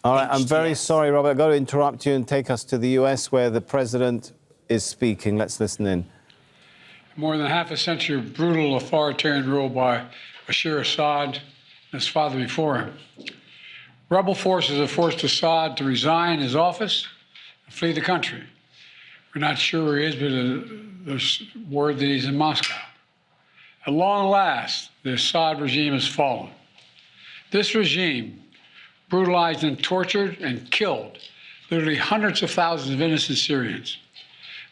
All right, I'm very sorry, Robert. I've got to interrupt you and take us to the US, where the president is speaking. Let's listen in. More than half a century of brutal authoritarian rule by Bashar al-Assad and his father before him. Rebel forces have forced Assad to resign his office and flee the country. We're not sure where he is, but there's word that he's in Moscow. At long last, the Assad regime has fallen. This regime brutalized and tortured and killed literally hundreds of thousands of innocent Syrians.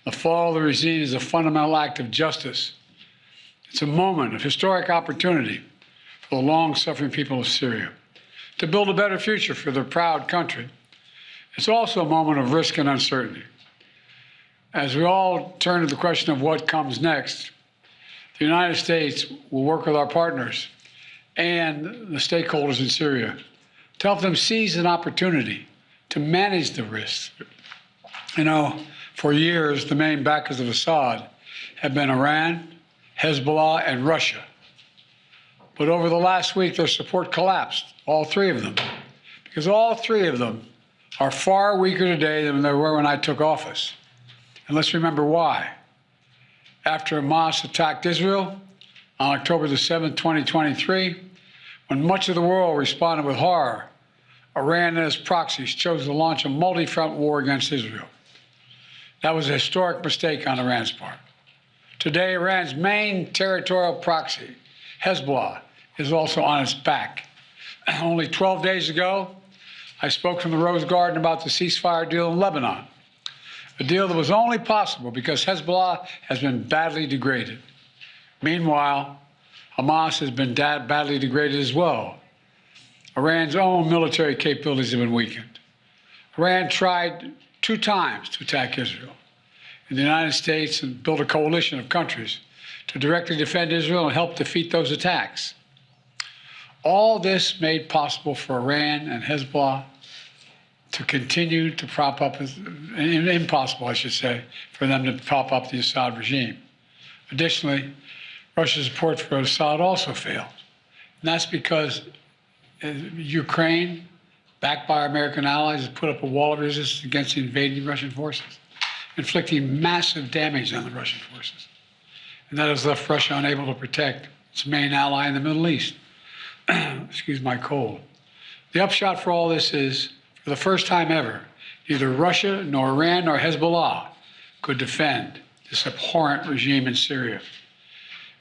The fall of the regime is a fundamental act of justice. It's a moment of historic opportunity for the long-suffering people of Syria to build a better future for their proud country. It's also a moment of risk and uncertainty. As we all turn to the question of what comes next, the United States will work with our partners and the stakeholders in Syria to help them seize an opportunity to manage the risks. You know, for years, the main backers of Assad have been Iran, Hezbollah, and Russia. But over the last week, their support collapsed, all three of them, because all three of them are far weaker today than they were when I took office. And let's remember why. After Hamas attacked Israel on October the 7th, 2023, when much of the world responded with horror, Iran and its proxies chose to launch a multi-front war against Israel. That was a historic mistake on Iran's part. Today, Iran's main territorial proxy, Hezbollah, is also on its back. Only 12 days ago, I spoke from the Rose Garden about the ceasefire deal in Lebanon, a deal that was only possible because Hezbollah has been badly degraded. Meanwhile, Hamas has been badly degraded as well. Iran's own military capabilities have been weakened. Iran tried 2 times to attack Israel, and the United States and built a coalition of countries to directly defend Israel and help defeat those attacks. All this made possible for Iran and Hezbollah to continue to prop up, impossible, I should say, for them to prop up the Assad regime. Additionally, Russia's support for Assad also failed. And that's because Ukraine, backed by our American allies, has put up a wall of resistance against the invading Russian forces, inflicting massive damage on the Russian forces. And that has left Russia unable to protect its main ally in the Middle East. Excuse my cold. The upshot for all this is, for the first time ever, neither Russia nor Iran nor Hezbollah could defend this abhorrent regime in Syria.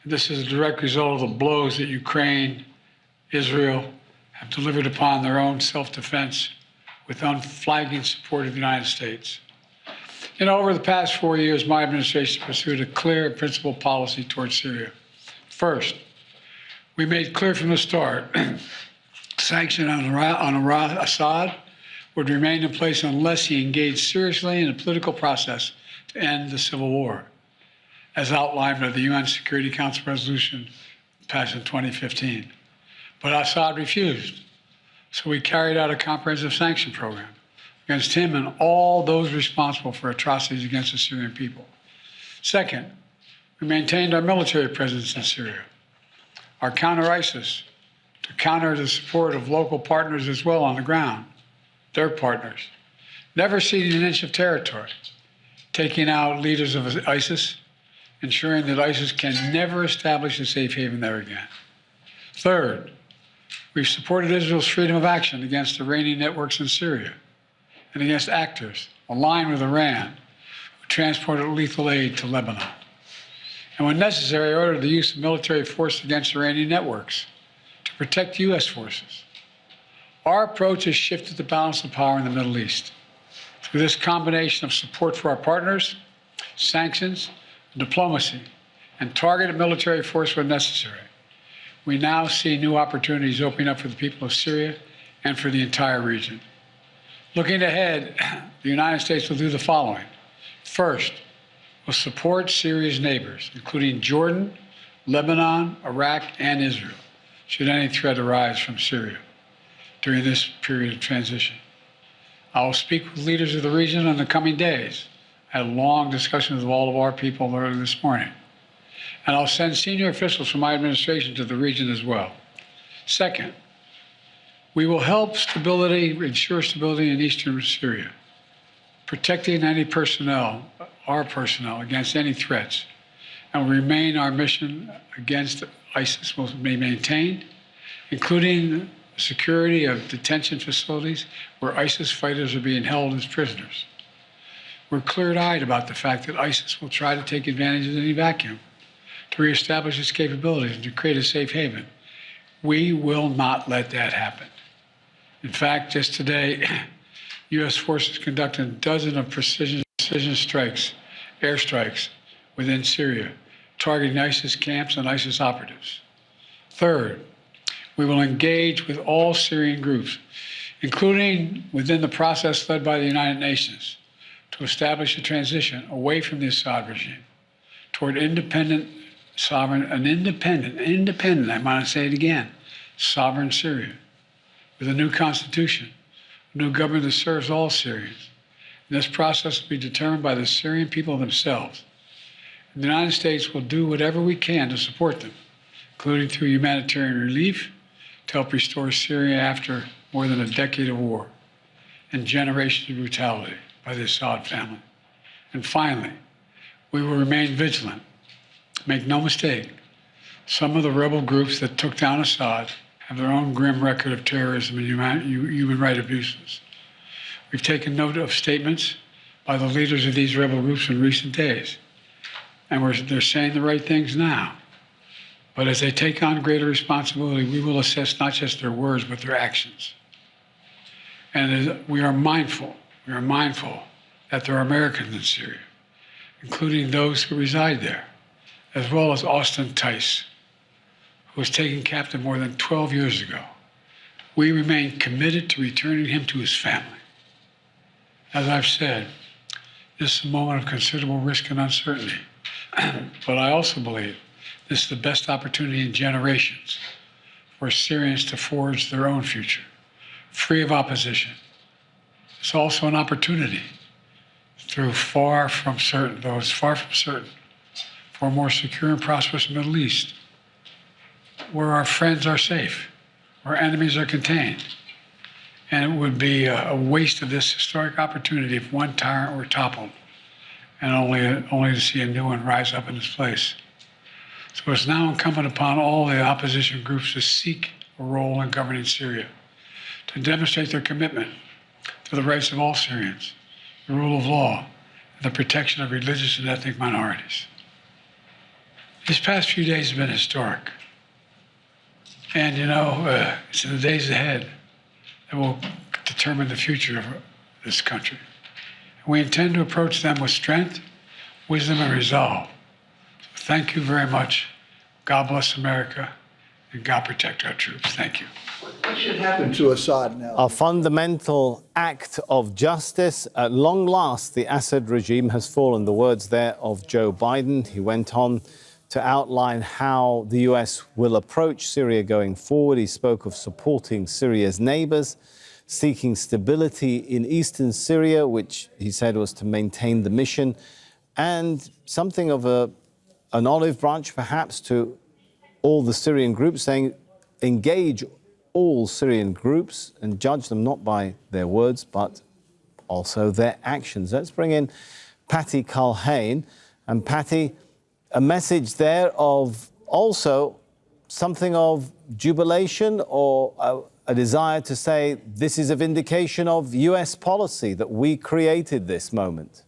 And this is a direct result of the blows that Ukraine, Israel, have delivered upon their own self-defense with unflagging support of the United States. You know, over the past 4 years, my administration pursued a clear and principled policy towards Syria. First, we made clear from the start sanctions on Assad would remain in place unless he engaged seriously in a political process to end the civil war, as outlined by the UN Security Council resolution passed in 2015. But Assad refused, so we carried out a comprehensive sanction program against him and all those responsible for atrocities against the Syrian people. Second, we maintained our military presence in Syria, our counter-ISIS, to counter the support of local partners as well on the ground, their partners, never ceding an inch of territory, taking out leaders of ISIS, ensuring that ISIS can never establish a safe haven there again. Third, we've supported Israel's freedom of action against Iranian networks in Syria and against actors aligned with Iran who transported lethal aid to Lebanon. And when necessary, ordered the use of military force against Iranian networks to protect U.S. forces. Our approach has shifted the balance of power in the Middle East. Through this combination of support for our partners, sanctions, diplomacy, and targeted military force when necessary, we now see new opportunities opening up for the people of Syria and for the entire region. Looking ahead, the United States will do the following. First, we'll support Syria's neighbors, including Jordan, Lebanon, Iraq, and Israel, should any threat arise from Syria during this period of transition. I will speak with leaders of the region in the coming days. I had long discussions with all of our people earlier this morning. And I'll send senior officials from my administration to the region as well. Second, We will help ensure stability in eastern Syria, protecting any personnel, our personnel, against any threats, and will remain our mission against ISIS will be maintained, including the security of detention facilities where ISIS fighters are being held as prisoners. We're clear-eyed about the fact that ISIS will try to take advantage of any vacuum to reestablish its capabilities and to create a safe haven. We will not let that happen. In fact, just today, U.S. forces conducted a dozen of precision strikes, airstrikes, within Syria, targeting ISIS camps and ISIS operatives. Third, we will engage with all Syrian groups, including within the process led by the United Nations, to establish a transition away from the Assad regime toward independent, sovereign, I want to say it again, sovereign Syria, with a new constitution, a new government that serves all Syrians. And this process will be determined by the Syrian people themselves. And the United States will do whatever we can to support them, including through humanitarian relief, to help restore Syria after more than a decade of war and generations of brutality by the Assad family. And finally, we will remain vigilant. Make no mistake, some of the rebel groups that took down Assad have their own grim record of terrorism and human rights abuses. We've taken note of statements by the leaders of these rebel groups in recent days, and they're saying the right things now. But as they take on greater responsibility, we will assess not just their words, but their actions. And we are mindful that there are Americans in Syria, including those who reside there, as well as Austin Tice, who was taken captive more than 12 years ago. We remain committed to returning him to his family. As I've said, this is a moment of considerable risk and uncertainty, but I also believe this is the best opportunity in generations for Syrians to forge their own future, free of opposition. It's also an opportunity through far from certain, for a more secure and prosperous Middle East, where our friends are safe, where enemies are contained. And it would be a waste of this historic opportunity if one tyrant were toppled and only to see a new one rise up in its place. So it's now incumbent upon all the opposition groups to seek a role in governing Syria, to demonstrate their commitment to the rights of all Syrians, the rule of law, and the protection of religious and ethnic minorities. These past few days have been historic. And it's in the days ahead that will determine the future of this country. And we intend to approach them with strength, wisdom, and resolve. So thank you very much. God bless America, and God protect our troops. Thank you. What should happen to Assad now? A fundamental act of justice. At long last, the Assad regime has fallen. The words there of Joe Biden. He went on to outline how the U.S. will approach Syria going forward. He spoke of supporting Syria's neighbors, seeking stability in eastern Syria, which he said was to maintain the mission, and something of an olive branch perhaps to all the Syrian groups, saying engage all Syrian groups and judge them not by their words, but also their actions. Let's bring in Patty Culhane. And Patty, a message there of also something of jubilation or a desire to say this is a vindication of U.S. policy, that we created this moment.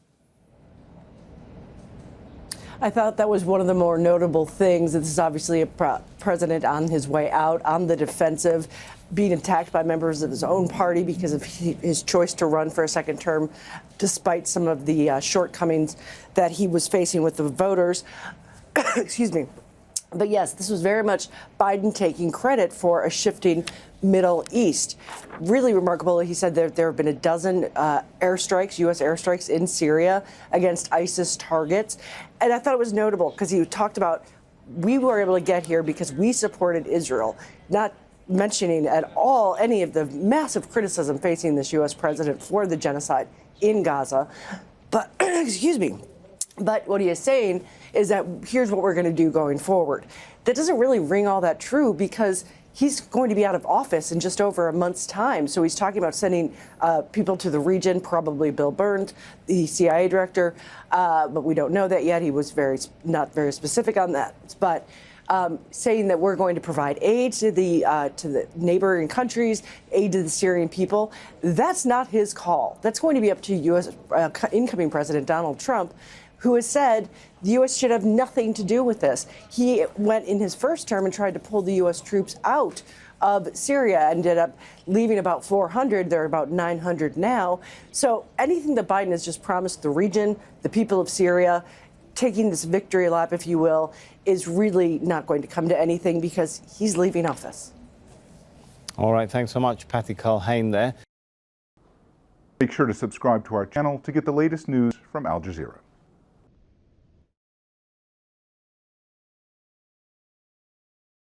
I thought that was one of the more notable things. This is obviously a president on his way out, on the defensive, being attacked by members of his own party because of his choice to run for a second term, despite some of the shortcomings that he was facing with the voters. Excuse me. But yes, this was very much Biden taking credit for a shifting Middle East. Really remarkable. He said that there have been a dozen airstrikes, U.S. airstrikes in Syria against ISIS targets. And I thought it was notable because he talked about we were able to get here because we supported Israel, not mentioning at all any of the massive criticism facing this U.S. president for the genocide in Gaza. But, excuse me, but what he is saying is that here's what we're going to do going forward. That doesn't really ring all that true because he's going to be out of office in just over a month's time. So he's talking about sending people to the region, probably Bill Burns, the CIA director, but we don't know that yet. He was not very specific on that. But saying that we're going to provide aid to the neighboring countries, aid to the Syrian people, that's not his call. That's going to be up to U.S. Incoming President Donald Trump, who has said the U.S. should have nothing to do with this. He went in his first term and tried to pull the U.S. troops out of Syria, ended up leaving about 400. There are about 900 now. So anything that Biden has just promised the region, the people of Syria, taking this victory lap, if you will, is really not going to come to anything because he's leaving office. All right, thanks so much, Patty Culhane there. Make sure to subscribe to our channel to get the latest news from Al Jazeera.